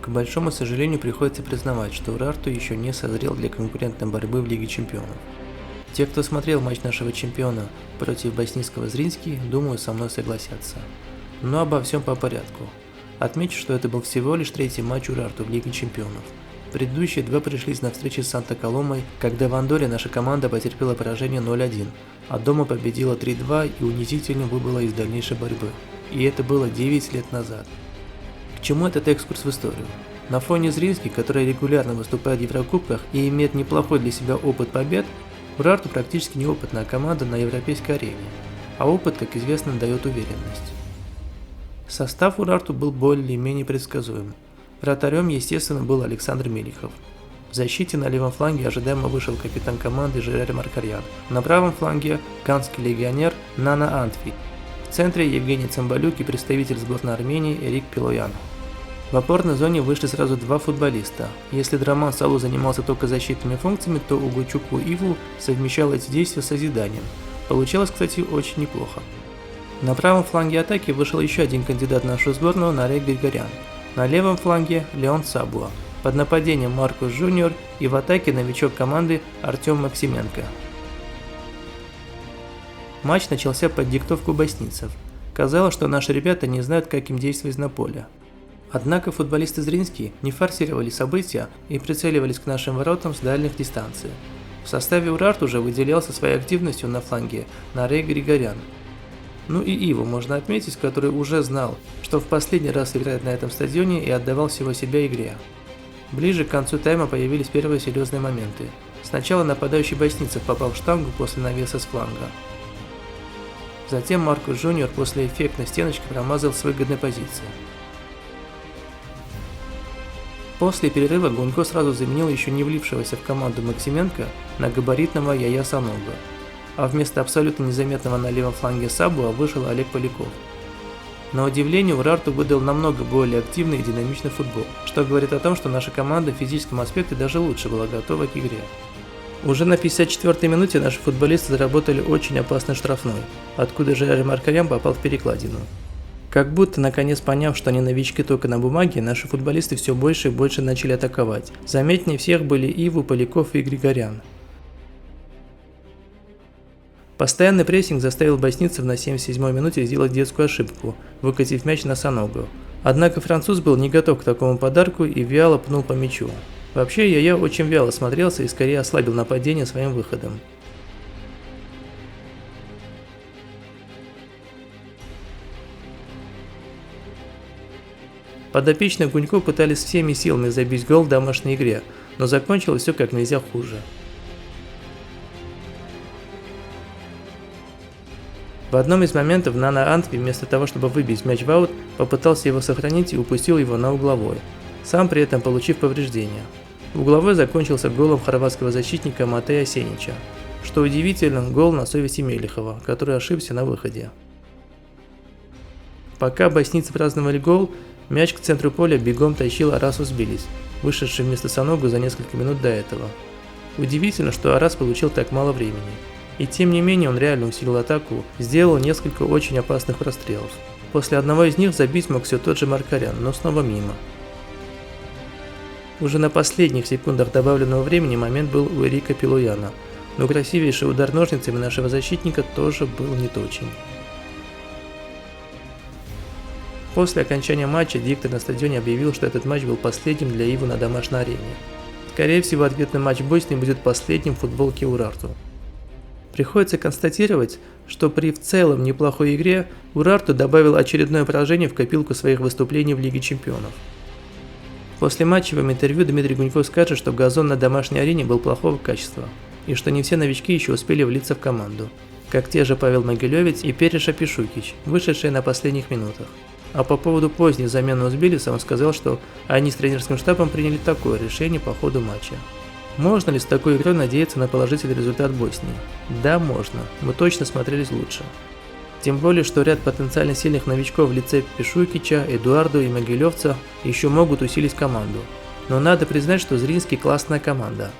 К большому сожалению, приходится признавать, что Урарту еще не созрел для конкурентной борьбы в Лиге Чемпионов. Те, кто смотрел матч нашего чемпиона против боснийского Зриньски, думаю, со мной согласятся. Но обо всем по порядку. Отмечу, что это был всего лишь третий матч Урарту в Лиге Чемпионов. Предыдущие два пришлись на встрече с Санта-Коломой, когда в Андорре наша команда потерпела поражение 0-1, а дома победила 3-2 и унизительно выбыла из дальнейшей борьбы. И это было 9 лет назад. К чему этот экскурс в историю? На фоне Зриньски, который регулярно выступает в Еврокубках и имеет неплохой для себя опыт побед, Урарту практически неопытная команда на европейской арене, а опыт, как известно, дает уверенность. Состав Урарту был более-менее предсказуем. Вратарем, естественно, был Александр Мелихов. В защите на левом фланге ожидаемо вышел капитан команды Жерар Маркарян. На правом фланге ганский легионер Нана Антви. В центре Евгений Цымбалюк и представитель сборной Армении Эрик Пилоян. В опорной зоне вышли сразу два футболиста. Если Драман Салу занимался только защитными функциями, то Угучуку Иву совмещал эти действия с созиданием. Получалось, кстати, очень неплохо. На правом фланге атаки вышел еще один кандидат в нашу сборную Нарек Григорян. На левом фланге Леон Сабуа. Под нападением Маркус Жуниор и в атаке новичок команды Артем Максименко. Матч начался под диктовку боснийцев. Казалось, что наши ребята не знают, как им действовать на поле. Однако футболисты Зриньски не форсировали события и прицеливались к нашим воротам с дальних дистанций. В составе Урарту уже выделялся своей активностью на фланге Нарек Григорян. Ну и Иву можно отметить, который уже знал, что в последний раз играет на этом стадионе и отдавал всего себя игре. Ближе к концу тайма появились первые серьезные моменты. Сначала нападающий боснийцев попал в штангу после навеса с фланга. Затем Маркус Жуниор после эффектной стеночки промазал с выгодной позиции. После перерыва Гунько сразу заменил еще не влившегося в команду Максименко на габаритного Яя Саногу, а вместо абсолютно незаметного на левом фланге Сабуа вышел Олег Поляков. На удивление, Урарту выдал намного более активный и динамичный футбол, что говорит о том, что наша команда в физическом аспекте даже лучше была готова к игре. Уже на 54-й минуте наши футболисты заработали очень опасный штрафной, откуда Жерар Маркарян попал в перекладину. Как будто наконец поняв, что они новички только на бумаге, наши футболисты все больше и больше начали атаковать. Заметнее всех были Иву, Поляков и Григорян. Постоянный прессинг заставил боснийцев на 77-й минуте сделать детскую ошибку, выкатив мяч на Саногу. Однако француз был не готов к такому подарку и вяло пнул по мячу. Вообще, Яя очень вяло смотрелся и скорее ослабил нападение своим выходом. Подопечные Гунько пытались всеми силами забить гол в домашней игре, но закончилось все как нельзя хуже. В одном из моментов Нана Антви вместо того, чтобы выбить мяч в аут, попытался его сохранить и упустил его на угловой, сам при этом получив повреждения. Угловой закончился голом хорватского защитника Матея Сенича. Что удивительно, гол на совести Мелихова, который ошибся на выходе. Пока боснийцы праздновали гол, мяч к центру поля бегом тащил Арасус Билис, вышедший вместо Саногу за несколько минут до этого. Удивительно, что Арас получил так мало времени. И тем не менее он реально усилил атаку, сделал несколько очень опасных прострелов. После одного из них забить мог все тот же Маркарян, но снова мимо. Уже на последних секундах добавленного времени момент был у Эрика Пилояна, но красивейший удар ножницами нашего защитника тоже был неточен. После окончания матча диктор на стадионе объявил, что этот матч был последним для Иву на домашней арене. Скорее всего, ответный матч Боснии будет последним в футболке Урарту. Приходится констатировать, что при в целом неплохой игре Урарту добавил очередное поражение в копилку своих выступлений в Лиге Чемпионов. После матчевого интервью Дмитрий Гунько скажет, что газон на домашней арене был плохого качества, и что не все новички еще успели влиться в команду, как те же Павел Могилевец и Переша Пишукич, вышедшие на последних минутах. А по поводу поздней замены Узбилиса он сказал, что они с тренерским штабом приняли такое решение по ходу матча. Можно ли с такой игрой надеяться на положительный результат Боснии? Да, можно, мы точно смотрелись лучше. Тем более, что ряд потенциально сильных новичков в лице Пишукича, Эдуарду и Могилевца еще могут усилить команду. Но надо признать, что Зриньски классная команда,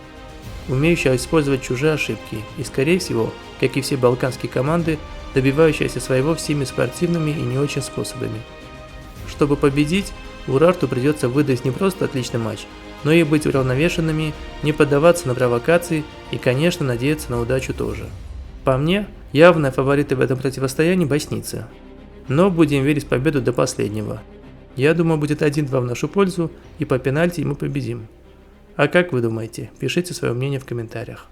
умеющая использовать чужие ошибки и, скорее всего, как и все балканские команды, добивающаяся своего всеми спортивными и не очень способами. Чтобы победить, Урарту придется выдать не просто отличный матч, но и быть уравновешенными, не поддаваться на провокации и, конечно, надеяться на удачу тоже. По мне, явные фавориты в этом противостоянии боснийцы. Но будем верить в победу до последнего. Я думаю, будет 1-2 в нашу пользу, и по пенальти мы победим. А как вы думаете? Пишите свое мнение в комментариях.